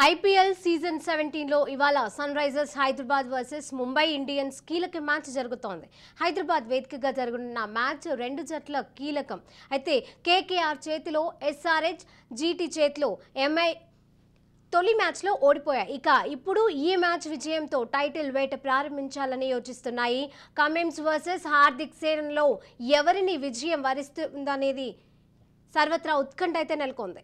IPL season 17లో ఇవాళ Sunrisers Hyderabad versus Mumbai Indians కీలక మ్యాచ్ జరుగుతోంది. హైదరాబాద్ వేదికగా జరగనున్న మ్యాచ్ రెండు జట్ల కీలకం. అయితే కేకేఆర్ చేతిలో ఎస్ఆర్హెచ్, జీటీ చేతిలో ఎంఐ తొలి మ్యాచ్లో ఓడిపోయాయి. ఇక ఇప్పుడు ఈ మ్యాచ్ విజయంతో టైటిల్ వేట ప్రారంభించాలని యోచిస్తున్నాయి. కమిన్స్ వర్సెస్ హార్దిక్ సేనలో ఎవరిని విజయం వరిస్తుందనేది సర్వత్రా ఉత్కంఠ అయితే నెలకొంది.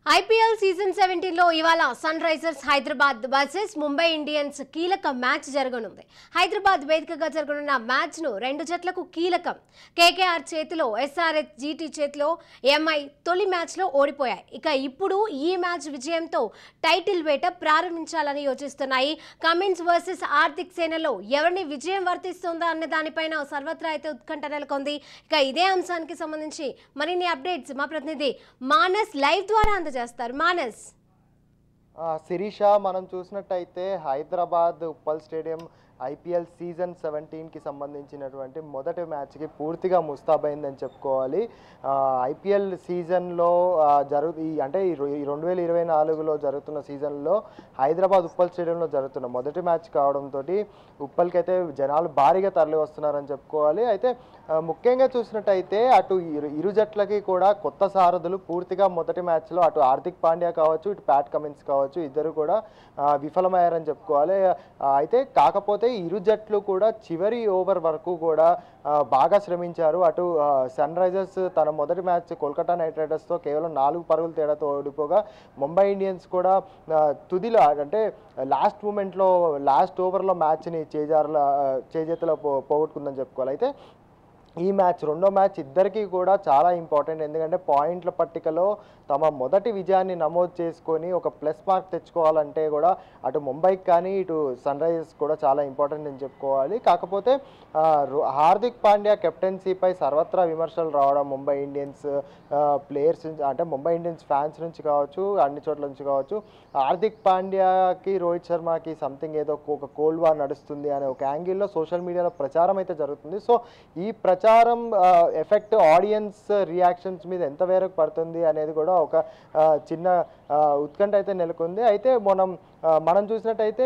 ఐపీఎల్ సీజన్ 17లో ఇవాళ Sunrisers Hyderabad versus Mumbai Indians కీలక మ్యాచ్ జరగనుంది. హైదరాబాద్ వేదికగా జరగనున్న మ్యాచ్ను రెండు జట్లకు కీలకం. కేకేఆర్ చేతిలో ఎస్ఆర్హెచ్, జీటీ చేతిలో ఎంఐ తొలి మ్యాచ్లో ఓడిపోయాయి. ఇక ఇప్పుడు ఈ మ్యాచ్ విజయంతో టైటిల్ వేట ప్రారంభించాలని యోచిస్తున్నాయి. కమిన్స్ వర్సెస్ హార్దిక్ సేనలో ఎవరిని విజయం వర్తిస్తుందా అనే దానిపైన సర్వత్రా అయితే ఉత్కంఠ నెలకొంది. ఇక ఇదే అంశానికి సంబంధించి మరిన్ని అప్డేట్స్ మా ప్రతినిధి మానస్ లైవ్ ద్వారా చేస్తారు. మానస్, శిరీష, మనం చూసినట్టయితే Hyderabad Uppal stadium IPL season 17కి సంబంధించినటువంటి మొదటి మ్యాచ్కి పూర్తిగా ముస్తాబైందని చెప్పుకోవాలి. ఐపీఎల్ సీజన్లో అంటే ఈ 2024లో జరుగుతున్న సీజన్లో హైదరాబాద్ ఉప్పల్ స్టేడియంలో జరుగుతున్న మొదటి మ్యాచ్ కావడంతో ఉప్పల్కి అయితే జనాలు భారీగా తరలి వస్తున్నారని చెప్పుకోవాలి. అయితే ముఖ్యంగా చూసినట్టయితే అటు ఇరు జట్లకి కూడా కొత్త సారథులు పూర్తిగా మొదటి మ్యాచ్లో అటు హార్దిక్ పాండ్యా కావచ్చు, ఇటు ప్యాట్ కమిన్స్ కావచ్చు, ఇద్దరు కూడా విఫలమయ్యారని చెప్పుకోవాలి. అయితే కాకపోతే ఇరు జట్లు కూడా చివరి ఓవర్ వరకు కూడా బాగా శ్రమించారు. అటు సన్ రైజర్స్ తన మొదటి మ్యాచ్ కోల్కతా నైట్ రైడర్స్తో కేవలం 4 పరుగుల తేడాతో ఓడిపోగా ముంబై ఇండియన్స్ కూడా తుదిలో అంటే లాస్ట్ మూమెంట్లో లాస్ట్ ఓవర్లో మ్యాచ్ని చేజేతలో పోగొట్టుకుందని చెప్పుకోవాలి. అయితే ఈ మ్యాచ్ రెండో మ్యాచ్ ఇద్దరికీ కూడా చాలా ఇంపార్టెంట్. ఎందుకంటే పాయింట్ల పట్టికలో తమ మొదటి విజయాన్ని నమోదు చేసుకొని ఒక ప్లస్ మార్క్ తెచ్చుకోవాలంటే కూడా అటు ముంబైకి కానీ ఇటు సన్ రైజర్స్ కూడా చాలా ఇంపార్టెంట్ అని చెప్పుకోవాలి. కాకపోతే హార్దిక్ పాండ్యా కెప్టెన్సీపై సర్వత్రా విమర్శలు రావడం ముంబై ఇండియన్స్ ప్లేయర్స్ అంటే ముంబై ఇండియన్స్ ఫ్యాన్స్ నుంచి కావచ్చు, అన్ని చోట్ల నుంచి కావచ్చు, హార్దిక్ పాండ్యాకి రోహిత్ శర్మకి సంథింగ్ ఏదో ఒక కోల్డ్ వార్ నడుస్తుంది అనే ఒక యాంగిల్లో సోషల్ మీడియాలో ప్రచారం అయితే జరుగుతుంది. సో ఈ ప్రచారం ఎఫెక్ట్ ఆడియన్స్ రియాక్షన్స్ మీద ఎంత మేరకు పడుతుంది అనేది కూడా ఒక చిన్న ఉత్కంఠ అయితే నెలకొంది. అయితే మనం చూసినట్టయితే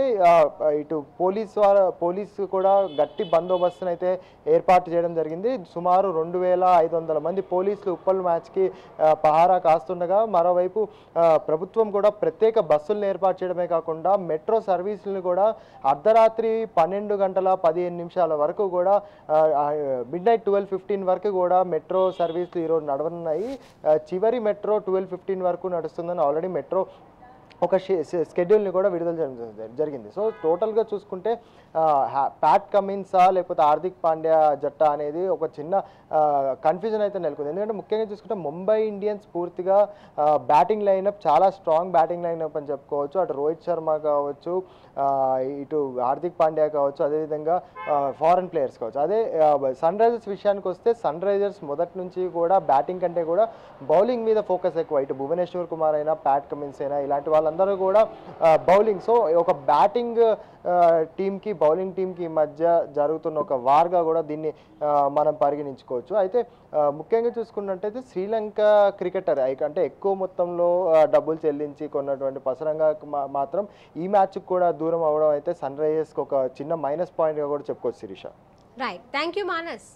ఇటు పోలీసు కూడా గట్టి బందోబస్తును అయితే ఏర్పాటు చేయడం జరిగింది. సుమారు 2500 మంది పోలీసులు ఉప్పల్ మ్యాచ్కి పహారా కాస్తుండగా మరోవైపు ప్రభుత్వం కూడా ప్రత్యేక బస్సులను ఏర్పాటు చేయడమే కాకుండా మెట్రో సర్వీసులను కూడా అర్ధరాత్రి 12:15 వరకు కూడా మిడ్నైట్ 12:15 వరకు కూడా మెట్రో సర్వీసులు ఈరోజు నడవనున్నాయి. చివరి మెట్రో 12:15 వరకు నడుస్తుందని ఆల్రెడీ మెట్రో ఒక షెడ్యూల్ని కూడా విడుదల చేయడం జరిగింది. సో టోటల్గా చూసుకుంటే ప్యాట్ కమిన్సా లేకపోతే హార్దిక్ పాండ్యా జట్ట అనేది ఒక చిన్న కన్ఫ్యూజన్ అయితే నెలకొంది. ఎందుకంటే ముఖ్యంగా చూసుకుంటే ముంబై ఇండియన్స్ పూర్తిగా బ్యాటింగ్ లైనప్ చాలా స్ట్రాంగ్ బ్యాటింగ్ లైనప్ అని చెప్పుకోవచ్చు. అటు రోహిత్ శర్మ కావచ్చు, ఇటు హార్దిక్ పాండ్యా కావచ్చు, అదేవిధంగా ఫారెన్ ప్లేయర్స్ కావచ్చు. అదే సన్ రైజర్స్ విషయానికి వస్తే సన్ రైజర్స్ మొదటి నుంచి కూడా బ్యాటింగ్ కంటే కూడా బౌలింగ్ మీద ఫోకస్ ఎక్కువ. ఇటు భువనేశ్వర్ కుమార్ అయినా, ప్యాట్ కమిన్స్ అయినా, ఇలాంటి వాళ్ళందరూ కూడా బౌలింగ్. సో ఒక బ్యాటింగ్ టీంకి బౌలింగ్ టీంకి మధ్య జరుగుతున్న ఒక వార్గా కూడా దీన్ని మనం పరిగణించుకోవచ్చు. అయితే ముఖ్యంగా చూసుకున్నట్టయితే శ్రీలంక క్రికెటర్ అంటే ఎక్కువ మొత్తంలో డబ్బులు చెల్లించి కొన్నటువంటి పసరంగా మాత్రం ఈ మ్యాచ్కి కూడా దూరం అవ్వడం అయితే సన్ రైజర్స్కి ఒక చిన్న మైనస్ పాయింట్గా కూడా చెప్పుకోవచ్చు. Sirisha, right, thank you Manas.